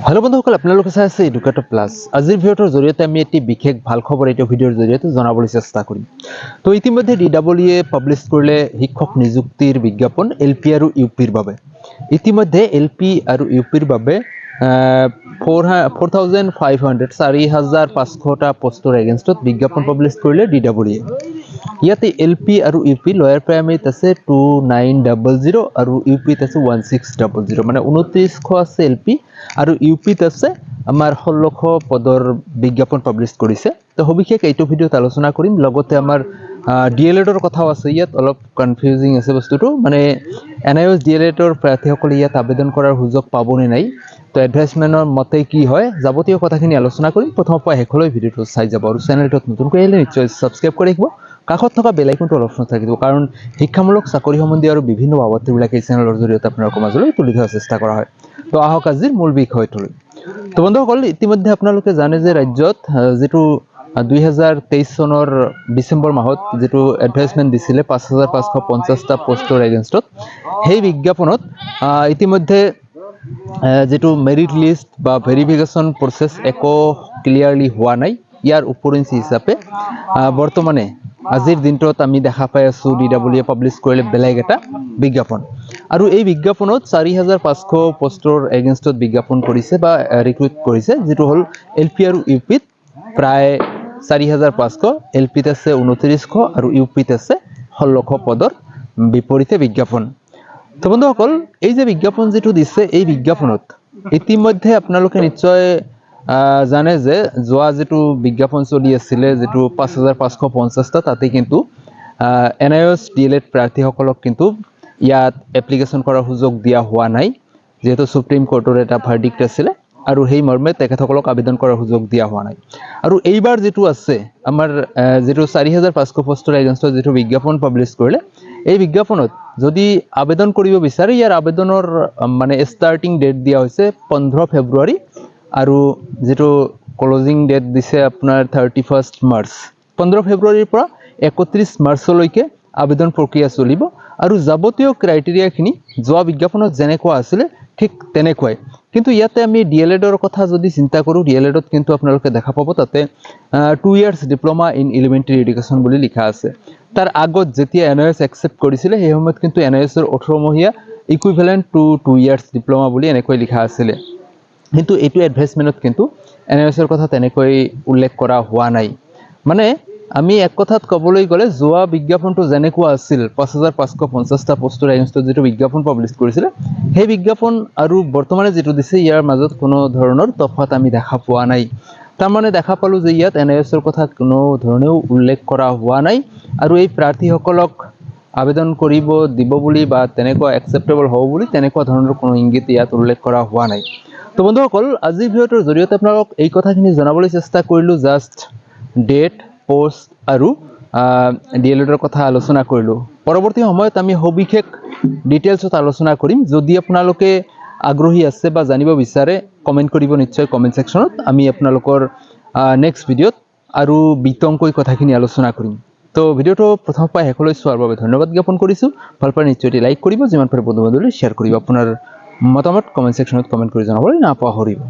Hello बंधुসকল আপোনালোকে চাই আছে এডুকেটৰ প্লাস আজিৰ ভিডিওৰ জৰিয়তে আমি এটি বিশেষ ভাল খবৰ এই ভিডিওৰ জৰিয়তে জনাবলৈ চেষ্টা কৰিম। তো ইতিমধ্যে ডিডব্লিউএ পাবলিশ কৰিলে শিক্ষক নিযুক্তিৰ বিজ্ঞাপন এলপি আৰু ইউপিৰ বাবে। ইতিমধ্যে এলপি আৰু ইউপিৰ বাবে 4500টা পোষ্টৰ এগেইনষ্টত বিজ্ঞাপন পাবলিশ কৰিলে ডিডব্লিউএ। ইয়াতে এলপি আৰু ইউপি লয়াৰ প্ৰাইমেৰীত আছে 2900 আৰু ইউপিত আছে 1600 মানে 2900 আছে এলপি আৰু ইউপিত আছে আমাৰ 1600 পদৰ বিজ্ঞাপন পাবলিশ কৰিছে। তো সবিশেষ এইটো ভিডিওত আলোচনা কৰিম, লগতে আমাৰ ডিএলএডৰ কথাও আছে। ইয়াত অলপ কনফিউজিং আছে বস্তুটো, মানে এনআইএছ ডিএলএডৰ প্ৰাৰ্থীসকলে ইয়াত আবেদন কৰাৰ সুযোগ পাবনে নাই, তো এডভাইচমেন্টৰ মতে কি হয় যাৱতীয় কথাখিনি আলোচনা কৰিম। প্ৰথমৰ পৰা শেষলৈ ভিডিওটো চাই যাব আৰু চেনেলটোত নতুনকৈ আহিলে নিশ্চয় সাবস্ক্ৰাইব কৰি ৰাখিব। কাষত থকা বেল আইকনটো অপচন থাকিব, কাৰণ শিক্ষামূলক চাকৰি সম্বন্ধীয় আৰু বিভিন্ন বাবদবিলাক এই চেনেলৰ জৰিয়তে আপোনালোকৰ মাজলৈ তুলি ধৰাৰ চেষ্টা কৰা হয়। তো আহক আজিৰ মূল বিষয়টোলৈ। তো বন্ধুসকল, ইতিমধ্যে আপোনালোকে জানে যে ৰাজ্যত যেটো 2023 চনৰ ডিসেম্বৰ মাহত যেটো এডভাইসমেন্ট দিছিলে 5550টা পোষ্টৰ এগেইনষ্টত, সেই বিজ্ঞাপনত ইতিমধ্যে যেটো মেৰিট লিষ্ট বা ভেৰিফিকেশন প্ৰসেস একো ক্লিয়াৰলি হোৱা নাই। ইয়াৰ উপৰিঞ্চি হিচাপে বৰ্তমানে আজিৰ দিনটোত আমি দেখা পাই আছো ডিডব্লিউএ পাবলিশ কৰিলে বেলেগ এটা বিজ্ঞাপন, আৰু এই বিজ্ঞাপনত 4500 পোষ্টৰ এগেইনষ্টত বিজ্ঞাপন কৰিছে বা ৰিক্ৰুট কৰিছে, যেটো হল এলপি আৰু ইউপিত প্ৰায় 4500, এলপিত আছে 2900 আৰু ইউপিত আছে 1600 পদৰ বিপৰীতে বিজ্ঞাপন। তো বন্ধুসকল, এই যে বিজ্ঞাপন যেটো দিছে, এই বিজ্ঞাপনত ইতিমধ্যে আপোনালোকে নিশ্চয় জানে যে যোৱা যেটো বিজ্ঞাপন চলি আছিল যেটো 5550টা, তাতে কিন্তু এনআইএছ ডিএলএড প্ৰাৰ্থীসকলক কিন্তু ইয়াত এপ্লিকেশন কৰাৰ সুযোগ দিয়া হোৱা নাই, যেহেতু সুপ্ৰিম কোৰ্টৰ এটা ভাৰ্ডিক্ট আছিল আৰু সেই মৰ্মে তেখেতসকলক আবেদন কৰাৰ সুযোগ দিয়া হোৱা নাই। আৰু এইবাৰ যেটো আছে আমাৰ যেটো 4500 পোষ্টৰ এগেইনষ্টত যেটো বিজ্ঞাপন পাবলিশ কৰিলে, এই বিজ্ঞাপনত যদি আবেদন কৰিব বিচাৰে ইয়াৰ আবেদনৰ মানে ষ্টাৰ্টিং ডেট দিয়া হৈছে 15 ফেব্ৰুৱাৰী আৰু যেটো ক্লোজিং ডেট দিছে আপোনাৰ 31 মাৰ্চ। 15 ফেব্ৰুৱাৰীৰ পৰা 31 মাৰ্চলৈকে আবেদন প্ৰক্ৰিয়া চলিব আৰু যাৱতীয় ক্ৰাইটেৰিয়াখিনি যোৱা বিজ্ঞাপনত যেনেকুৱা আছিল ঠিক তেনেকুৱাই। কিন্তু ইয়াতে আমি ডিএলএডৰ কথা যদি চিন্তা কৰোঁ, ডিএলএডত কিন্তু আপোনালোকে দেখা পাব তাতে 2 years diploma in elementary education বুলি লিখা আছে। তাৰ আগত যেতিয়া এনআইএছ একসেপ্ট কৰিছিল সেই সময়ত কিন্তু এনআইএছৰ 18 মহীয়া ইকুইভ্যালেন্ট টু 2 ইয়াৰ্স ডিপ্লোমা বুলি এনেকৈ লিখা আছিল। কিন্তু এইটো এডভাইসমেন্টত কিন্তু এনআইএছৰ কথা তেনেকৈ উল্লেখ কৰা হোৱা নাই। মানে আমি এক কথাত ক'বলৈ গ'লে যোৱা বিজ্ঞাপনটো যেনেকুৱা আছিল 5550টা পোষ্টৰ এগেইনষ্টত যেটো বিজ্ঞাপন পাবলিশ কৰিছিল, সেই বিজ্ঞাপন আৰু বৰ্তমানে যেটো দিছে ইয়াৰ মাজত কোনো ধৰণৰ তফাত আমি দেখা পোৱা নাই। তাৰ মানে দেখা পালো যে ইয়াত এনআইএছৰ কথা কোনো ধৰণেও উল্লেখ কৰা হোৱা নাই আৰু এই প্ৰাৰ্থীসকলক আবেদন কৰিব দিব বুলি বা তেনেকুৱা একসেপ্টেবল হ'ব বুলি তেনেকুৱা ধৰণৰ কোনো ইংগিত ইয়াত উল্লেখ কৰা হোৱা নাই। তো বন্ধুসকল, আজিৰ ভিডিওটোৰ জৰিয়তে আপোনালোকক এই কথাখিনি জনাবলৈ চেষ্টা কৰিলো, জাস্ট ডেট, পোষ্ট আৰু ডিএলএডৰ কথা আলোচনা কৰিলো। পৰৱৰ্তী সময়ত আমি সবিশেষ ডিটেইলছত আলোচনা কৰিম। যদি আপোনালোকে আগ্ৰহী আছে বা জানিব বিচাৰে কমেন্ট কৰিব নিশ্চয় কমেন্ট সেকশনত। আমি আপোনালোকৰ নেক্সট ভিডিওত আৰু বিতংকৈ কথাখিনি আলোচনা কৰিম। তো ভিডিওটো প্ৰথমৰ পৰা শেষলৈ চোৱাৰ বাবে ধন্যবাদ জ্ঞাপন কৰিছো। ভাল পালে নিশ্চয় লাইক কৰিব, যিমান পাৰে বন্ধু বান্ধৱীলৈ শ্বেয়াৰ কৰিব। আপোনাৰ মতামত কমেন্ট সেকশনত কমেন্ট কৰি জনাবলৈ নাপাহৰিব।